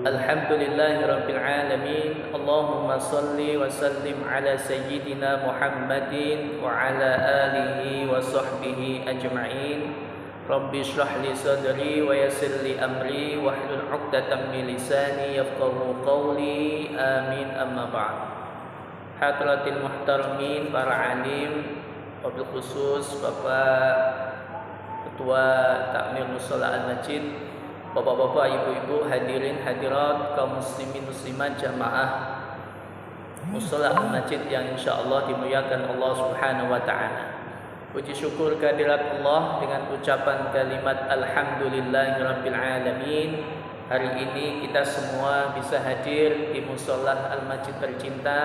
Alhamdulillahirabbil alamin. Allahumma shalli wa sallim ala sayyidina Muhammadin wa ala alihi wa sahbihi ajma'in. Rabbi shrah li sadri wa yassir li amri wahlul 'uqdatam min lisani yafqahu qawli. Amin. Amma ba'd. Hadratil muhtaramin, para alim, wabil khusus Bapak Ketua Takmir Mushola Al-Masjid, Bapak-bapak, ibu-ibu, hadirin hadirat, kaum muslimin muslimat jamaah Mushola Al-Masjid yang insyaallah dimuliakan Allah Subhanahu wa taala. Puji syukur kehadirat Allah dengan ucapan kalimat alhamdulillahirabbil alamin. Hari ini kita semua bisa hadir di Mushola Al-Masjid tercinta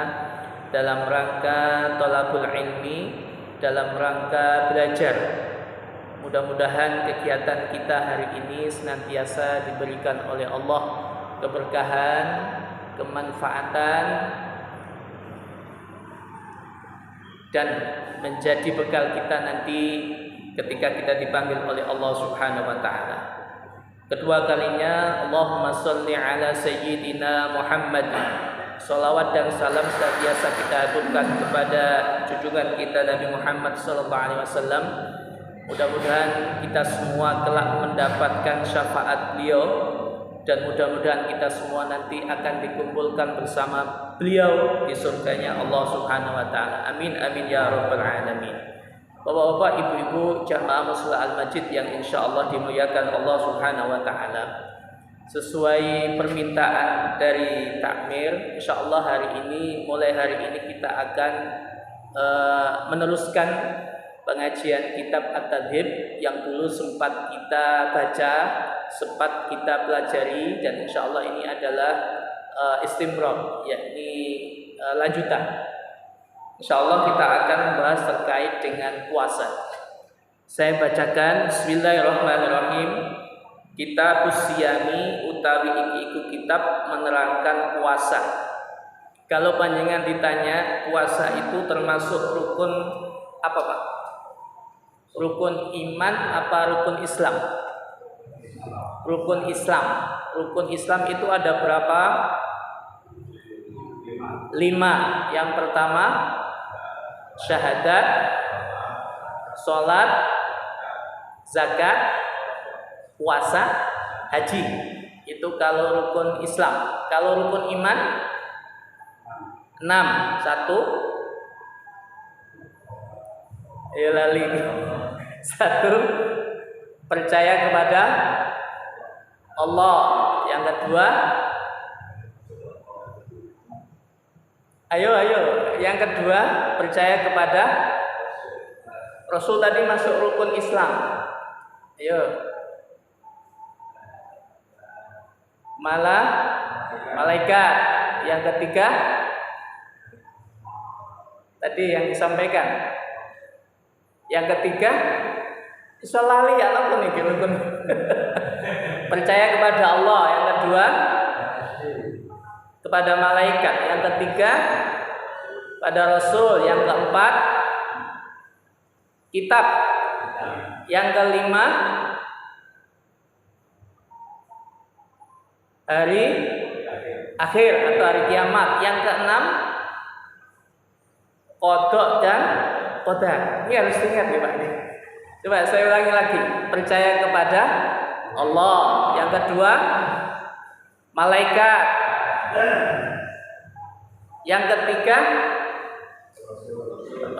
dalam rangka thalabul ilmi, dalam rangka belajar. Mudah-mudahan kegiatan kita hari ini senantiasa diberikan oleh Allah keberkahan, kemanfaatan, dan menjadi bekal kita nanti ketika kita dipanggil oleh Allah Subhanahu wa taala. Kedua kalinya, Allahumma sholli ala sayyidina Muhammad. Salawat dan salam senantiasa kita haturkan kepada junjungan kita Nabi Muhammad sallallahu alaihi wasallam. Mudah-mudahan kita semua kelak mendapatkan syafaat beliau, dan mudah-mudahan kita semua nanti akan dikumpulkan bersama beliau di surganya Allah Subhanahu wa taala. Amin amin ya rabbal alamin. Bapak-bapak, ibu-ibu, jamaah Mushola Al-Masjid yang insyaallah dimuliakan Allah Subhanahu wa taala. Sesuai permintaan dari takmir, insyaallah mulai hari ini kita akan meneruskan pengajian kitab At-Tadhib yang dulu sempat kita baca, sempat kita pelajari, dan insyaallah ini adalah istimrar, yakni lanjutan. Insyaallah kita akan membahas terkait dengan puasa. Saya bacakan Bismillahirrahmanirrahim. Kitabus Siyami utawi iki kitab menerangkan puasa. Kalau panjenengan ditanya puasa itu termasuk rukun apa, Pak? Rukun iman apa rukun Islam? Rukun Islam. Rukun Islam itu ada berapa? 5. Yang pertama syahadat, sholat, zakat, puasa, haji. Itu kalau rukun Islam. Kalau rukun iman 6. 1. Lali. 1. Percaya kepada Allah. Yang kedua, yang kedua percaya kepada Rasul. Tadi masuk rukun Islam. Malaikat. Yang ketiga tadi yang disampaikan. Yang ketiga isolali apa nih rukun. Percaya kepada Allah. Yang kedua kepada malaikat. Yang ketiga pada Rasul. Yang keempat kitab. Yang kelima hari akhir atau hari kiamat. Yang keenam qada dan qadar. Ini harus diingat ya Pak ini. Coba saya ulangi lagi. Percaya kepada Allah. Yang kedua malaikat. Yang ketiga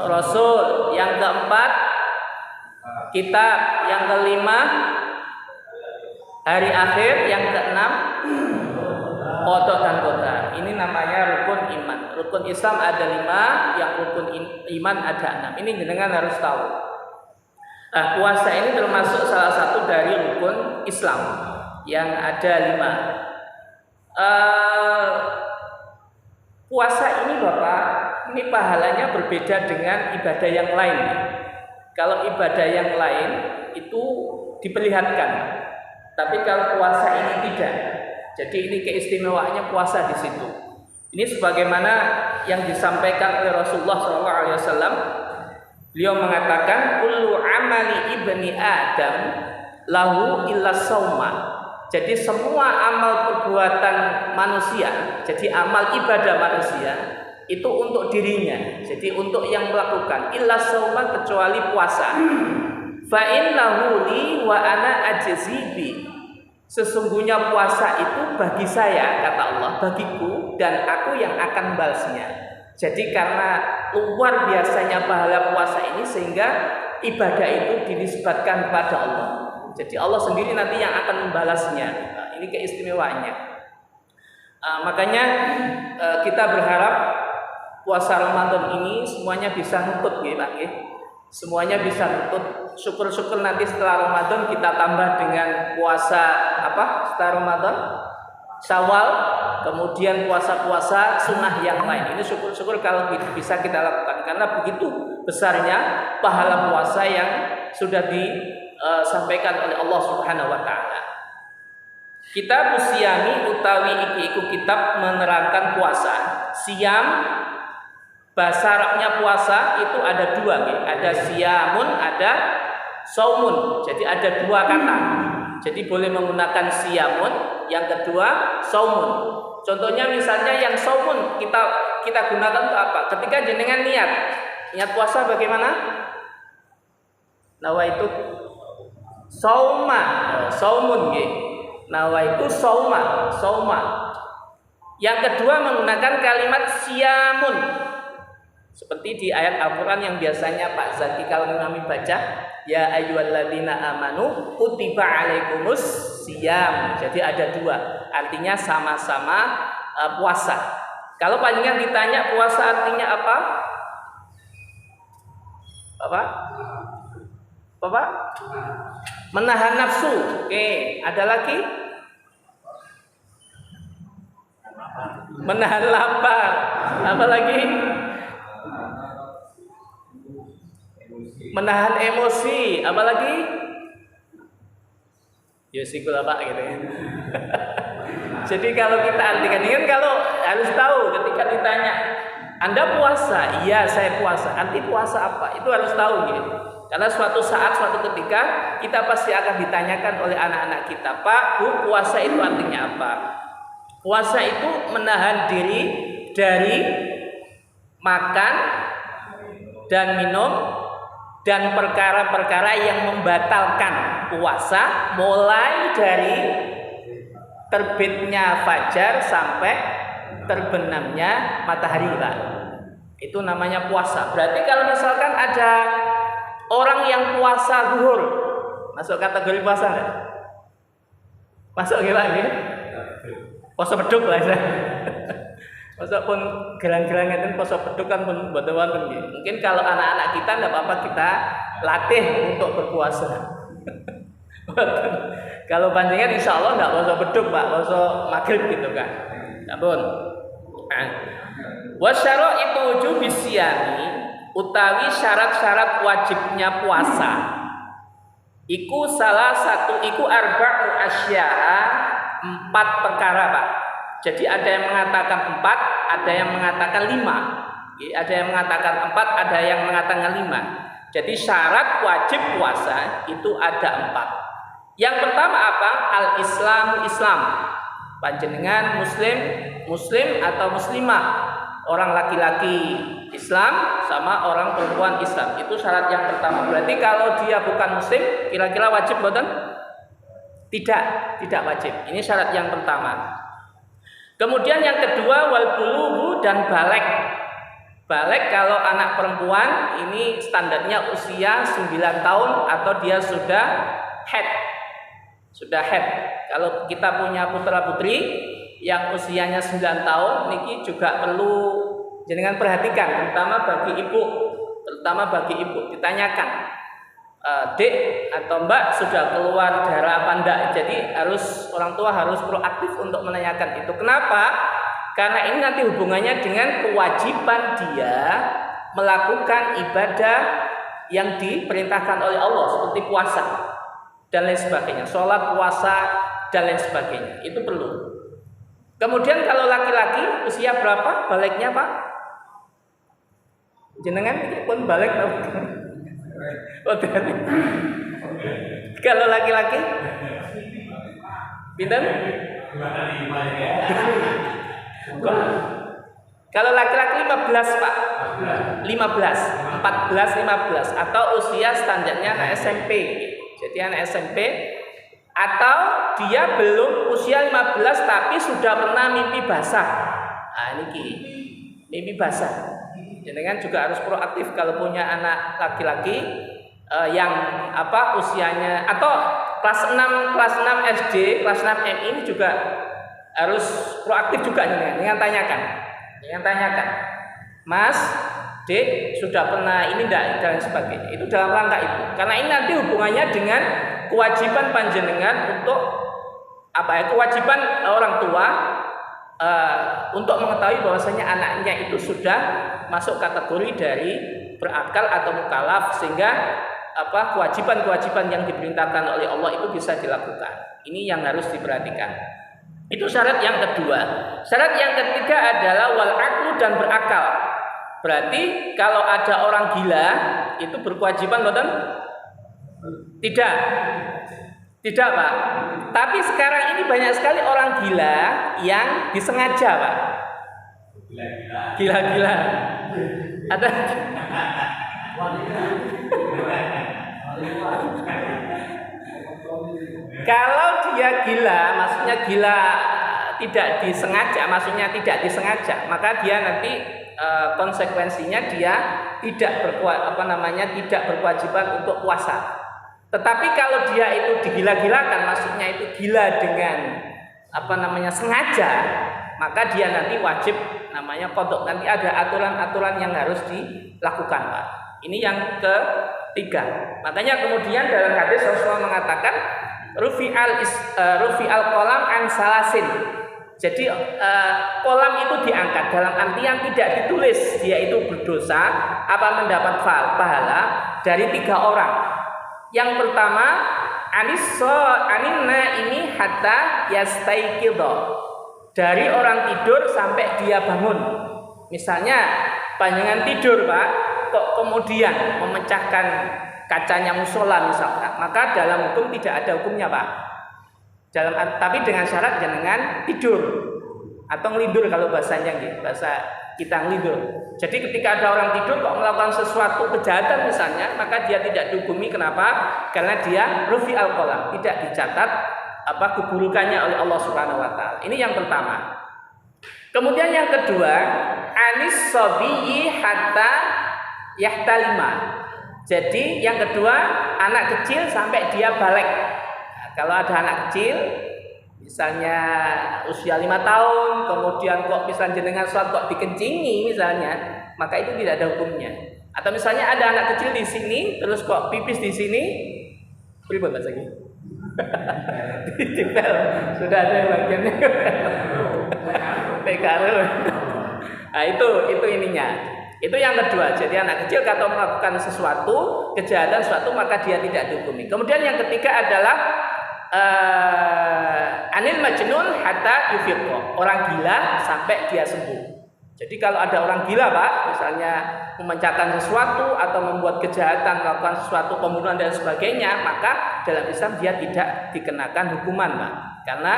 Rasul. Yang keempat kitab. Yang kelima hari akhir. Yang keenam qada dan qadar. Ini namanya rukun iman. Rukun Islam ada 5, yang rukun iman ada 6. Ini jenengan harus tahu. Nah, puasa ini termasuk salah satu dari rukun Islam yang ada 5. Puasa ini Bapak, ini pahalanya berbeda dengan ibadah yang lain. Kalau ibadah yang lain itu diperlihatkan, tapi kalau puasa ini tidak. Jadi ini keistimewaannya puasa di situ. Ini sebagaimana yang disampaikan oleh Rasulullah SAW. Beliau mengatakan kullu amali ibni Adam lahu illa sauma. Jadi semua amal perbuatan manusia, jadi amal ibadah manusia itu untuk dirinya. Jadi untuk yang melakukan illa shauma, kecuali puasa. Fa innahu li wa ana ajzi bi. Sesungguhnya puasa itu bagi saya, kata Allah, bagiku dan aku yang akan balasnya. Jadi karena luar biasanya pahala puasa ini sehingga ibadah itu dinisbatkan kepada Allah. Jadi Allah sendiri nanti yang akan membalasnya. Nah, ini keistimewaannya. Makanya kita berharap puasa Ramadan ini semuanya bisa nutut, ya Pak. Semuanya bisa nutut. Syukur-syukur nanti setelah Ramadan kita tambah dengan puasa setelah Ramadan? Syawal, kemudian puasa-puasa sunnah yang lain. Ini syukur-syukur kalau bisa kita lakukan, karena begitu besarnya pahala puasa yang sudah disampaikan oleh Allah Subhanahu wa taala. Kitab Siyami utawi iku kitab menerangkan puasa. Siam bahasa Arabnya puasa itu ada dua, ada siamun, ada saumun. Jadi ada dua kata. Jadi boleh menggunakan siamun, yang kedua saumun. Contohnya misalnya yang saumun kita gunakan untuk apa? Ketika jenengan niat puasa bagaimana? Nawaitu sauma, saumun nggih. Nawaitu sauma. Yang kedua menggunakan kalimat siamun. Seperti di ayat Al-Quran yang biasanya Pak Zaki kalau kami baca, ya ayyuhalladzina amanu kutiba alaikumus siyam. Jadi ada dua, artinya sama-sama puasa. Kalau panjenengan ditanya puasa artinya apa? Bapak? Menahan nafsu. Oke, ada lagi? Menahan lapar. Apa lagi? Menahan emosi, apalagi yusikul apa gitu ya. Jadi kalau kita artikan ini, kalau harus tahu ketika ditanya Anda puasa, iya saya puasa, arti puasa apa, itu harus tahu gitu. Karena suatu saat, suatu ketika kita pasti akan ditanyakan oleh anak-anak kita, Pak, Bu, puasa itu artinya apa? Puasa itu menahan diri dari makan dan minum dan perkara-perkara yang membatalkan puasa, mulai dari terbitnya fajar sampai terbenamnya matahari, Pak. Itu namanya puasa. Berarti kalau misalkan ada orang yang puasa zuhur, masuk kategori puasa nggak? Masuk gimana? Puasa beduk lah ya. Masa pun gelang-gelang itu poso beduk kan pun buat wonten. Mungkin kalau anak-anak kita tidak apa-apa kita latih untuk berpuasa. Kalau panjenengan insya Allah tidak poso beduk, Pak, poso maghrib gitu kan. Ampun. Wasyaro itu wujubi siyami utawi syarat-syarat wajibnya puasa. Iku salah satu iku arba'u asya'a, 4 perkara, Pak. Jadi ada yang mengatakan 4, ada yang mengatakan 5. Ada yang mengatakan 4, ada yang mengatakan 5. Jadi syarat wajib puasa itu ada 4. Yang pertama apa? Al-Islam, Islam. Panjenengan muslim atau muslimah. Orang laki-laki Islam sama orang perempuan Islam. Itu syarat yang pertama. Berarti kalau dia bukan muslim, kira-kira wajib boten? Tidak wajib. Ini syarat yang pertama. Kemudian yang kedua wal bulughu dan baligh. Baligh kalau anak perempuan ini standarnya usia 9 tahun atau dia sudah haid. Kalau kita punya putra-putri yang usianya 9 tahun niki juga perlu jenengan perhatikan, terutama bagi ibu ditanyakan, Dek atau Mbak sudah keluar darah apa enggak. Jadi orang tua harus proaktif untuk menanyakan itu. Kenapa? Karena ini nanti hubungannya dengan kewajiban dia melakukan ibadah yang diperintahkan oleh Allah seperti puasa dan lain sebagainya, sholat, puasa dan lain sebagainya. Itu perlu. Kemudian kalau laki-laki usia berapa balighnya, Pak? Jenengan pun balik tahu. Kalau laki-laki Pinten? Kalau laki-laki 15 Pak. 15, 14, 15 atau usia standarnya anak SMP. Jadi anak SMP atau dia belum usia 15 tapi sudah pernah mimpi basah. Nah ini mimpi basah. Jangan juga harus proaktif kalau punya anak laki-laki yang usianya atau kelas 6 SD, kelas 6 MI ini juga harus proaktif juga dengan tanyakan. Mas, Dek, sudah pernah ini enggak dan sebagainya. Itu dalam rangka itu. Karena ini nanti hubungannya dengan kewajiban panjenengan untuk kewajiban orang tua untuk mengetahui bahwasanya anaknya itu sudah masuk kategori dari berakal atau mukallaf sehingga kewajiban-kewajiban yang diperintahkan oleh Allah itu bisa dilakukan. Ini yang harus diperhatikan. Itu syarat yang kedua. Syarat yang ketiga adalah wal aqlu dan berakal. Berarti kalau ada orang gila itu berkewajiban betul? Tidak Pak. Tapi sekarang ini banyak sekali orang gila yang disengaja Pak. Gila-gila. Ada. Kalau dia gila, maksudnya gila tidak disengaja, maka dia nanti konsekuensinya dia tidak berkewajiban untuk puasa. Tetapi kalau dia itu digila-gilakan, maksudnya itu gila dengan sengaja, maka dia nanti wajib qadha. Nanti ada aturan-aturan yang harus dilakukan, Pak. Ini yang ketiga. Makanya kemudian dalam hadis Rasulullah mengatakan rufi'al qalam an salasin. Jadi kolam itu diangkat dalam artian tidak ditulis dia itu berdosa mendapat pahala dari 3 orang. Yang pertama aninna ini hatta yastaiqidha, dari orang tidur sampai dia bangun. Misalnya panjenengan tidur Pak, kok kemudian memecahkan kacanya musola misalkan, maka dalam hukum tidak ada hukumnya Pak. Tapi dengan syarat jangan tidur atau ngelindur kalau bahasanya bahasa kita ngelindur. Jadi ketika ada orang tidur kok melakukan sesuatu kejahatan misalnya, maka dia tidak dihukumi. Kenapa? Karena dia rufi al-qalam, tidak dicatat keburukannya oleh Allah Subhanahu wa taala. Ini yang pertama. Kemudian yang kedua, anis sabiyyi hatta yahtalima. Jadi yang kedua, anak kecil sampai dia balik. Kalau ada anak kecil, misalnya usia 5 tahun, kemudian kok misalnya jenengan sholat kok dikencingi misalnya, maka itu tidak ada hukumnya. Atau misalnya ada anak kecil di sini, terus kok pipis di sini, pripun bahasa ini? Ditipel, sudah ada bagiannya. Pekaro. Nah itu ininya. Itu yang kedua. Jadi anak kecil kalau melakukan sesuatu kejahatan maka dia tidak dihukumi. Kemudian yang ketiga adalah anil majnun hatta yufiqo, orang gila sampai dia sembuh. Jadi kalau ada orang gila Pak, misalnya memecahkan sesuatu atau membuat kejahatan, melakukan sesuatu pembunuhan dan sebagainya, maka dalam Islam dia tidak dikenakan hukuman Pak, karena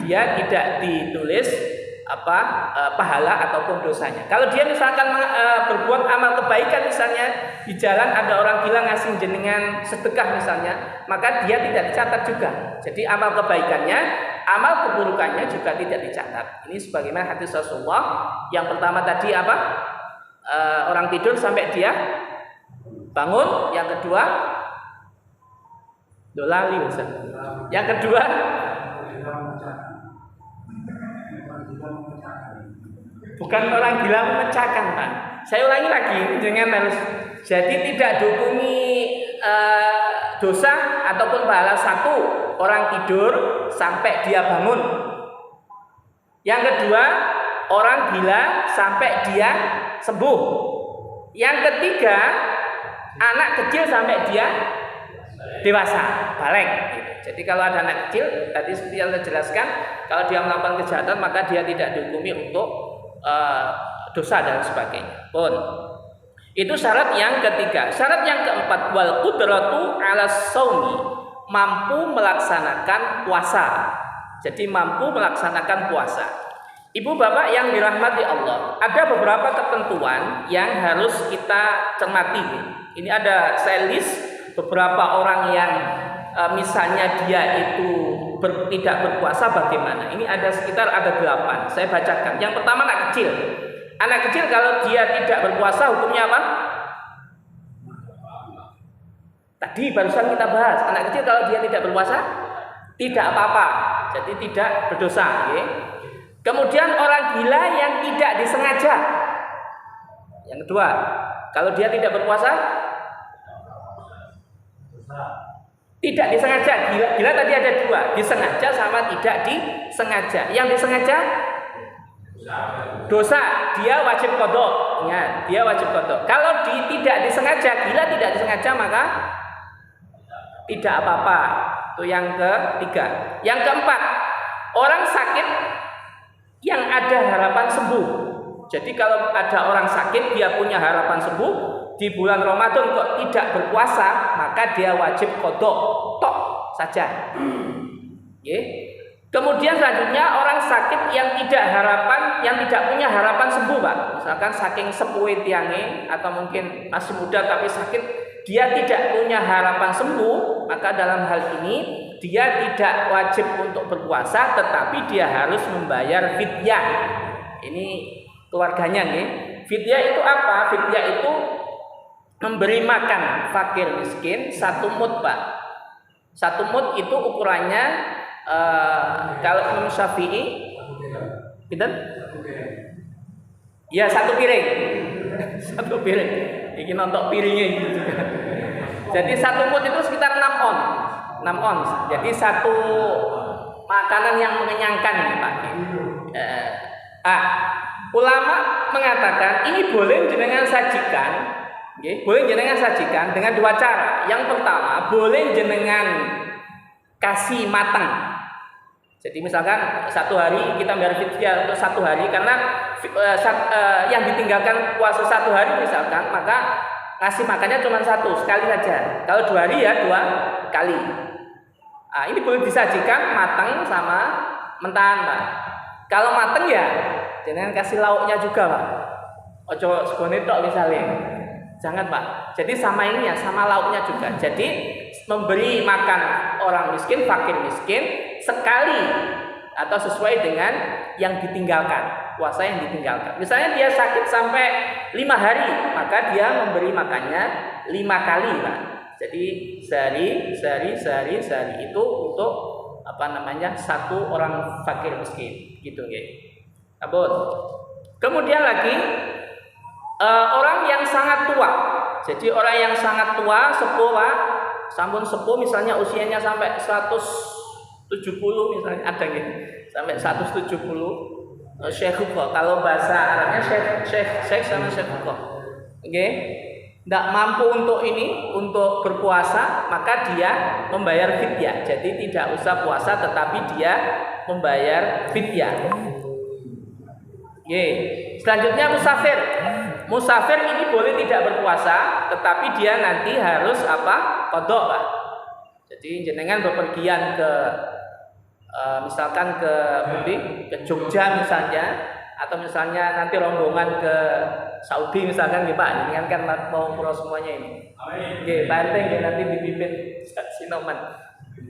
dia tidak ditulis pahala ataupun dosanya. Kalau dia misalkan berbuat amal kebaikan, misalnya di jalan ada orang gila ngasih jenengan sedekah misalnya, maka dia tidak dicatat juga. Jadi amal kebaikannya, amal keburukannya juga tidak dicatat. Ini sebagaimana hadis Rasulullah. Yang pertama tadi orang tidur sampai dia bangun. Yang kedua dolali misalnya. Yang kedua bukan orang gila memecahkan Pak. Saya ulangi lagi, jangan harus. Jadi tidak dihukumi dosa ataupun pahala satu orang tidur sampai dia bangun. Yang kedua orang gila sampai dia sembuh. Yang ketiga anak kecil sampai dia dewasa, balik. Jadi kalau ada anak kecil, tadi seperti yang saya jelaskan, kalau dia melakukan kejahatan maka dia tidak dihukumi untuk dosa dan sebagainya pun. Itu syarat yang ketiga. Syarat yang keempat, wal qudratu 'ala shaumi, mampu melaksanakan puasa. Jadi mampu melaksanakan puasa. Ibu bapak yang dirahmati Allah, ada beberapa ketentuan yang harus kita cermati. Ini ada saya list beberapa orang yang misalnya dia itu tidak berpuasa bagaimana. Ini sekitar ada 8. Saya bacakan. Yang pertama anak kecil. Anak kecil kalau dia tidak berpuasa hukumnya apa? Tadi barusan kita bahas. Anak kecil kalau dia tidak berpuasa tidak apa-apa. Jadi tidak berdosa. Okay? Kemudian orang gila yang tidak disengaja. Yang kedua, kalau dia tidak berpuasa tidak disengaja. Gila tadi ada 2, disengaja sama tidak disengaja. Yang disengaja dosa, dia wajib qadha. Ingat, dia wajib qadha. Kalau tidak disengaja, gila tidak disengaja maka tidak apa-apa. Itu yang ketiga. Yang keempat, orang sakit yang ada harapan sembuh. Jadi kalau ada orang sakit dia punya harapan sembuh, di bulan Ramadan kok tidak berpuasa, maka dia wajib qadha tok saja. Kemudian selanjutnya orang sakit yang tidak punya harapan sembuh, Pak. Misalkan saking sepuhe tiange atau mungkin masih muda tapi sakit, dia tidak punya harapan sembuh, maka dalam hal ini dia tidak wajib untuk berpuasa, tetapi dia harus membayar fidyah. Ini keluarganya nih. Fidyah itu apa? Fidyah itu memberi makan fakir miskin 1 mud, Pak. 1 mud itu ukurannya kalau Imam Syafi'i gitu? Ya 1 piring. 1 piring. Ini nonton piringnya gitu. Jadi 1 mud itu sekitar 6 on. 6 ons. Jadi 1 makanan yang mengenyangkan, Pak. Ulama mengatakan ini boleh jenengan sajikan, boleh jenengan sajikan dengan 2 cara. Yang pertama, boleh jenengan kasih matang. Jadi misalkan 1 hari kita bayar fidyah untuk 1 hari karena yang ditinggalkan puasa 1 hari misalkan, maka kasih makannya cuma 1 sekali saja. Kalau 2 hari ya 2 kali. Ini boleh disajikan matang sama mentahan, Pak. Kalau matang ya jangan kasih lauknya juga, Pak. Ojo segone tok misalnya. Jangan, Pak. Jadi sama ini ya, sama lauknya juga. Jadi memberi makan orang miskin, fakir miskin sekali atau sesuai dengan yang ditinggalkan, puasa yang ditinggalkan. Misalnya dia sakit sampai 5 hari, maka dia memberi makannya 5 kali, Pak. Jadi sehari itu untuk satu orang fakir miskin, gitu, Abot. Kemudian lagi orang yang sangat tua. Jadi orang yang sangat tua, sepuh, Pak, sampun sepuh, misalnya usianya sampai 170 misalnya, ada gitu, sampai 170. Syekhullah, kalau bahasa Arabnya syekh sama syekhullah. Tidak mampu untuk berpuasa, maka dia membayar fidyah. Jadi tidak usah puasa, tetapi dia membayar fidyah. Selanjutnya musafir. Musafir ini boleh tidak berpuasa, tetapi dia nanti harus qadha, Pak. Jadi jenengan bepergian ke misalkan ke Jogja misalnya, atau misalnya nanti rombongan ke Saudi misalkan, Pak, ini kan mau umroh semuanya ini. Pak RT nanti dipimpin Sinoman.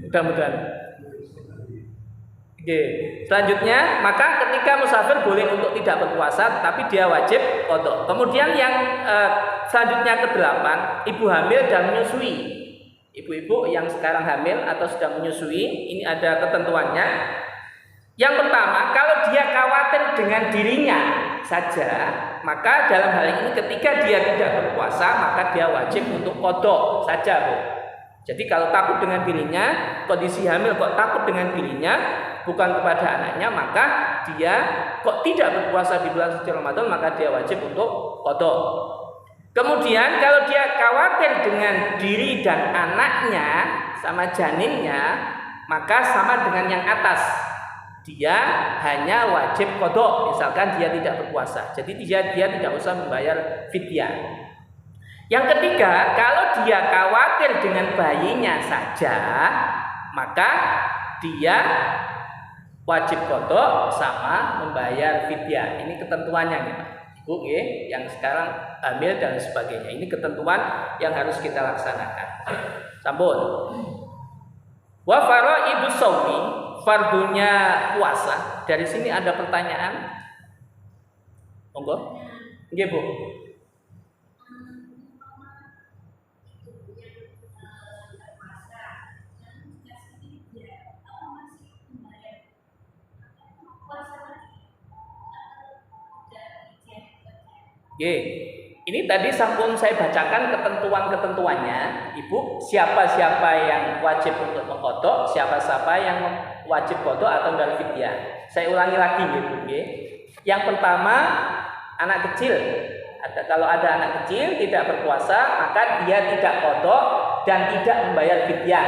Mudah-mudahan. Selanjutnya, maka ketika musafir boleh untuk tidak berpuasa, tapi dia wajib qadha. Kemudian yang selanjutnya ke-8, ibu hamil dan menyusui. Ibu-ibu yang sekarang hamil atau sedang menyusui, ini ada ketentuannya. Yang pertama, kalau dia khawatir dengan dirinya saja, maka dalam hal ini ketika dia tidak berpuasa, maka dia wajib untuk qadha saja, Bu. Jadi kalau takut dengan dirinya, kondisi hamil kok takut dengan dirinya, bukan kepada anaknya, maka dia kok tidak berpuasa di bulan suci Ramadan, maka dia wajib untuk qadha. Kemudian kalau dia khawatir dengan diri dan anaknya sama janinnya, maka sama dengan yang atas, dia hanya wajib qadha, misalkan dia tidak berpuasa. Jadi dia tidak usah membayar fidyah. Yang ketiga, kalau dia khawatir dengan bayinya saja, maka dia wajib qada sama membayar fidyah. Ini ketentuannya nih Pak. Ibu yang sekarang hamil dan sebagainya. Ini ketentuan yang harus kita laksanakan. Sampun. Wa faraidu shaumi, fardunya puasa. Dari sini ada pertanyaan? Monggo. Nggih, Bu. Oke, ini tadi sampun saya bacakan ketentuan-ketentuannya, Ibu. Siapa-siapa yang wajib untuk mengqadha, siapa-siapa yang wajib qadha atau membayar fidyah. Saya ulangi lagi, Ibu. Yang pertama, anak kecil. Kalau ada anak kecil tidak berpuasa, maka dia tidak qadha dan tidak membayar fidyah.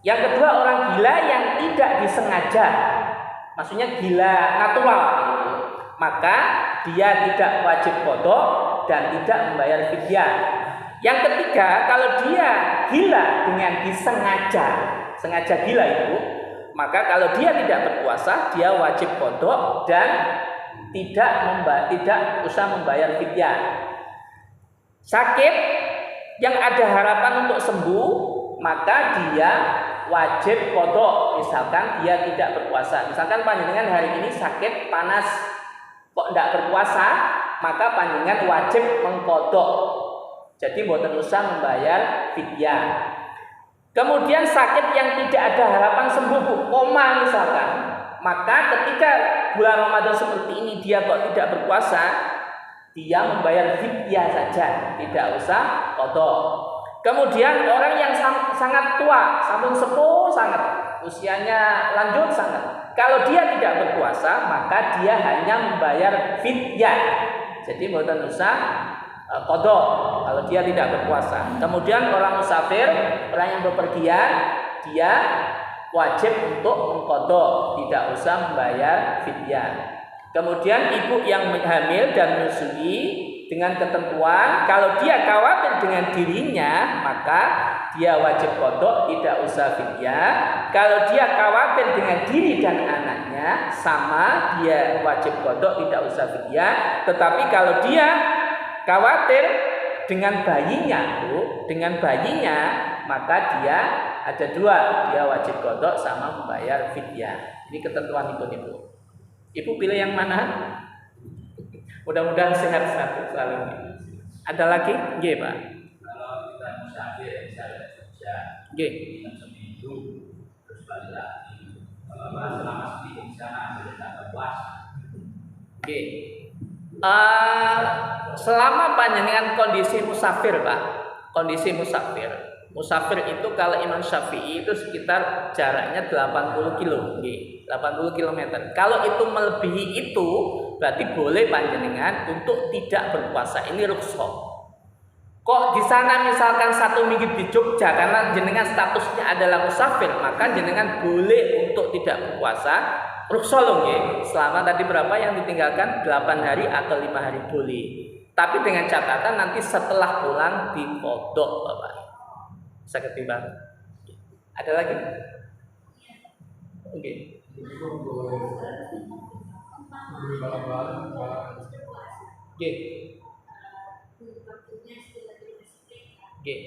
Yang kedua, orang gila yang tidak disengaja, maksudnya gila natural, maka dia tidak wajib qadha dan tidak membayar fidyah. Yang ketiga, kalau dia gila dengan disengaja, sengaja gila itu, maka kalau dia tidak berpuasa, dia wajib qadha dan tidak usah membayar fidyah. Sakit yang ada harapan untuk sembuh, maka dia wajib qadha. Misalkan dia tidak berpuasa, misalkan panjenengan hari ini sakit panas kok tidak berpuasa, maka panjenengan wajib mengqadha. Jadi mboten usah membayar fidyah. Kemudian sakit yang tidak ada harapan sembuh, koma misalkan, maka ketika bulan Ramadan seperti ini dia kok tidak berpuasa, dia membayar fidyah saja, tidak usah qadha. Kemudian orang yang sangat tua, sampun sepuh sangat, usianya lanjut sangat, kalau dia tidak berpuasa, maka dia hanya membayar fidyah. Jadi mboten usah qadha kalau dia tidak berpuasa. Kemudian orang musafir, orang yang bepergian, dia wajib untuk mengqadha, tidak usah membayar fidyah. Kemudian ibu yang hamil dan menyusui dengan ketentuan kalau dia khawatir dengan dirinya, maka dia wajib qadha, tidak usah fidyah. Kalau dia khawatir dengan diri dan anaknya, sama, dia wajib qadha, tidak usah fidyah. Tetapi kalau dia khawatir dengan bayinya, Bu, dengan bayinya, maka dia ada dua, dia wajib qadha sama membayar fidyah. Ini ketentuan Ibu. Ibu pilih yang mana? Mudah-mudahan sehat selalu. Ada lagi? Nggih, Pak. Kalau kita musafir, misalnya kerja, nggih, seminggu terus balik lagi. Kalau selama seminggu di sana tidak berpuasa. Nggih. Selama panjenengan kondisi musafir, Pak. Kondisi musafir. Musafir itu kalau Imam Syafi'i itu sekitar jaraknya 80 kilo, 80 km. Kalau itu melebihi itu, berarti boleh panjenengan untuk tidak berpuasa. Ini rukhsah. Kok di sana misalkan 1 minggu di Jogja karena jenengan statusnya adalah musafir, maka jenengan boleh untuk tidak berpuasa. Rukhsah loh, selama tadi berapa yang ditinggalkan? 8 hari atau 5 hari boleh. Tapi dengan catatan nanti setelah pulang diqadha, Bapak. Bisa ketimbang. Ada lagi? Oke. Oke. Oke.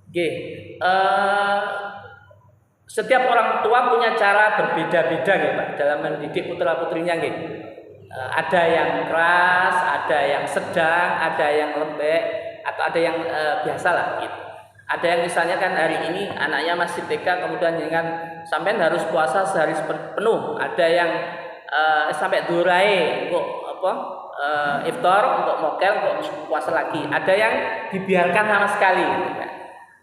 Oke. Setiap orang tua punya cara berbeda-beda gitu, Pak, dalam mendidik putra-putrinya gitu. Ada yang keras, ada yang sedang, ada yang lembek, atau ada yang biasa lah gitu. Ada yang misalnya kan hari ini anaknya masih TK, kemudian jangan sampai harus puasa sehari penuh. Ada yang sampai durai kok iftar, untuk mokel, kok puasa lagi. Ada yang dibiarkan sama sekali gitu, Pak.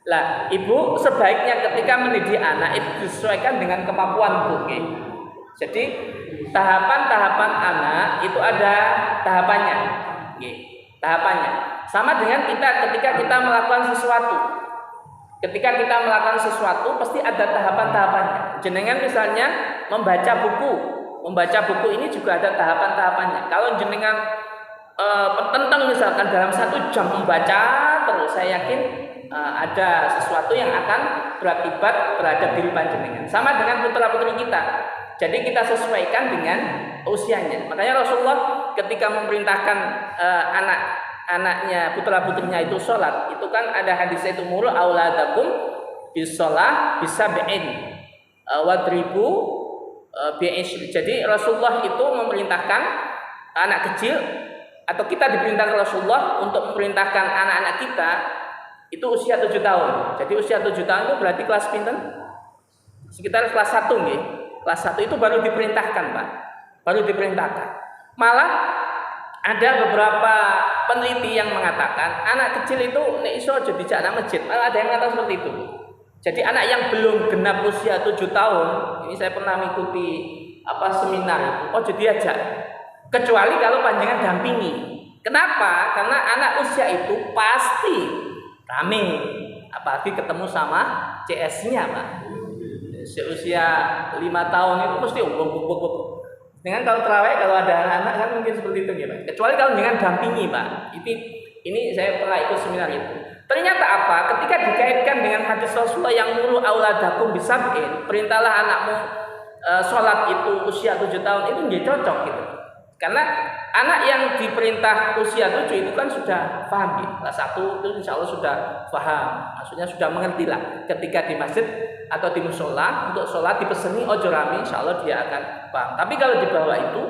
Lah, ibu sebaiknya ketika mendidik anak itu disesuaikan dengan kemampuan Bu. Jadi tahapan-tahapan anak itu ada tahapannya. Tahapannya. Sama dengan kita ketika kita melakukan sesuatu. Ketika kita melakukan sesuatu pasti ada tahapan-tahapannya. Jenengan misalnya membaca buku. Membaca buku ini juga ada tahapan-tahapannya. Kalau jenengan tentang misalkan dalam 1 jam membaca terus, saya yakin ada sesuatu yang akan berakibat terhadap diri panjenengan. Sama dengan putra putri kita. Jadi kita sesuaikan dengan usianya. Makanya Rasulullah ketika memerintahkan anaknya putra putrinya itu sholat, itu kan ada hadisnya itu muru auladakum bisolah bisa bein wadribu bi'ishr. Jadi Rasulullah itu memerintahkan anak kecil, atau kita diperintahkan Rasulullah untuk memerintahkan anak-anak kita itu usia 7 tahun. Jadi usia 7 tahun itu berarti kelas pinten? Sekitar kelas 1 nih. Kelas 1 itu baru diperintahkan, Pak. Baru diperintahkan. Malah ada beberapa peneliti yang mengatakan anak kecil itu nek iso aja dijak nang masjid. Malah ada yang mengatakan seperti itu. Jadi anak yang belum genap usia 7 tahun, ini saya pernah mengikuti seminar itu, ojo diajak. Kecuali kalau panjangan dampingi. Kenapa? Karena anak usia itu pasti rame, apalagi ketemu sama CS-nya, Pak. Seusia 5 tahun itu mesti dengan kalau terawih, kalau ada anak kan mungkin seperti itu ya, Pak. Kecuali kalau dengan dampingi, Pak. Ini saya pernah ikut seminar itu. Ternyata apa? Ketika dikaitkan dengan hadis Rasulullah yang mulu auladakum bisab'in, perintahlah anakmu sholat itu usia 7 tahun, itu nggak cocok gitu. Karena anak yang diperintah usia 7 itu kan sudah paham gitu. Kelas 1 itu insya Allah sudah paham. Maksudnya sudah mengerti lah. Ketika di masjid atau di musola untuk sholat dipeseni ojo rame, insya Allah dia akan paham. Tapi kalau di bawah itu,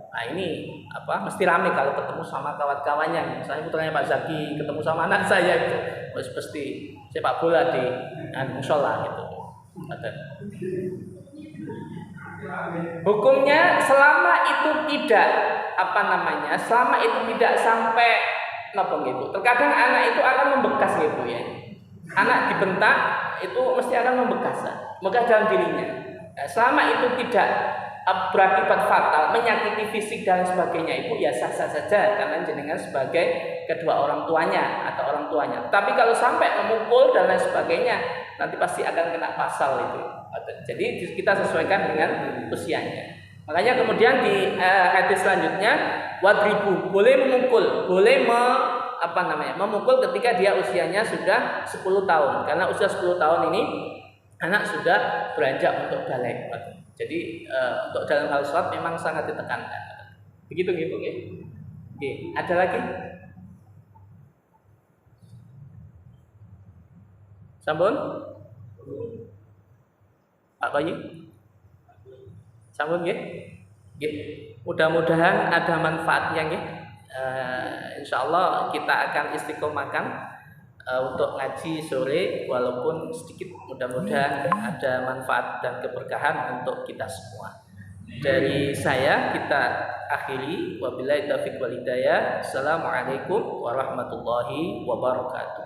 nah ini mesti rame kalau ketemu sama kawan-kawannya. Misalnya putranya Pak Zaki ketemu sama anak saya itu, pasti sepak bola di musola gitu. Hukumnya selama itu tidak selama itu tidak sampai gitu. Terkadang anak itu akan membekas gitu ya. Anak dibentak itu mesti akan membekas dalam dirinya. Selama itu tidak berakibat fatal, menyakiti fisik dan sebagainya, itu ya sah-sah saja karena jenengan sebagai kedua orang tuanya atau orang tuanya. Tapi kalau sampai memukul dan lain sebagainya, nanti pasti akan kena pasal itu. Jadi kita sesuaikan dengan usianya. Makanya kemudian di hadis selanjutnya wadribu, boleh memukul, boleh memukul ketika dia usianya sudah 10 tahun. Karena usia 10 tahun ini anak sudah beranjak untuk balik. Jadi untuk dalam hal sholat memang sangat ditekankan. Begitu gitu ya. Oke, ada lagi? Sampun? Pak Bayu? Sampun nggih? Nggih. Mudah-mudahan ada manfaatnya nggih. Insyaallah kita akan istiqomahkan untuk ngaji sore walaupun sedikit, mudah-mudahan ada manfaat dan keberkahan untuk kita semua. Dari saya kita akhiri, wabillahi taufiq wal hidayah. Assalamualaikum warahmatullahi wabarakatuh.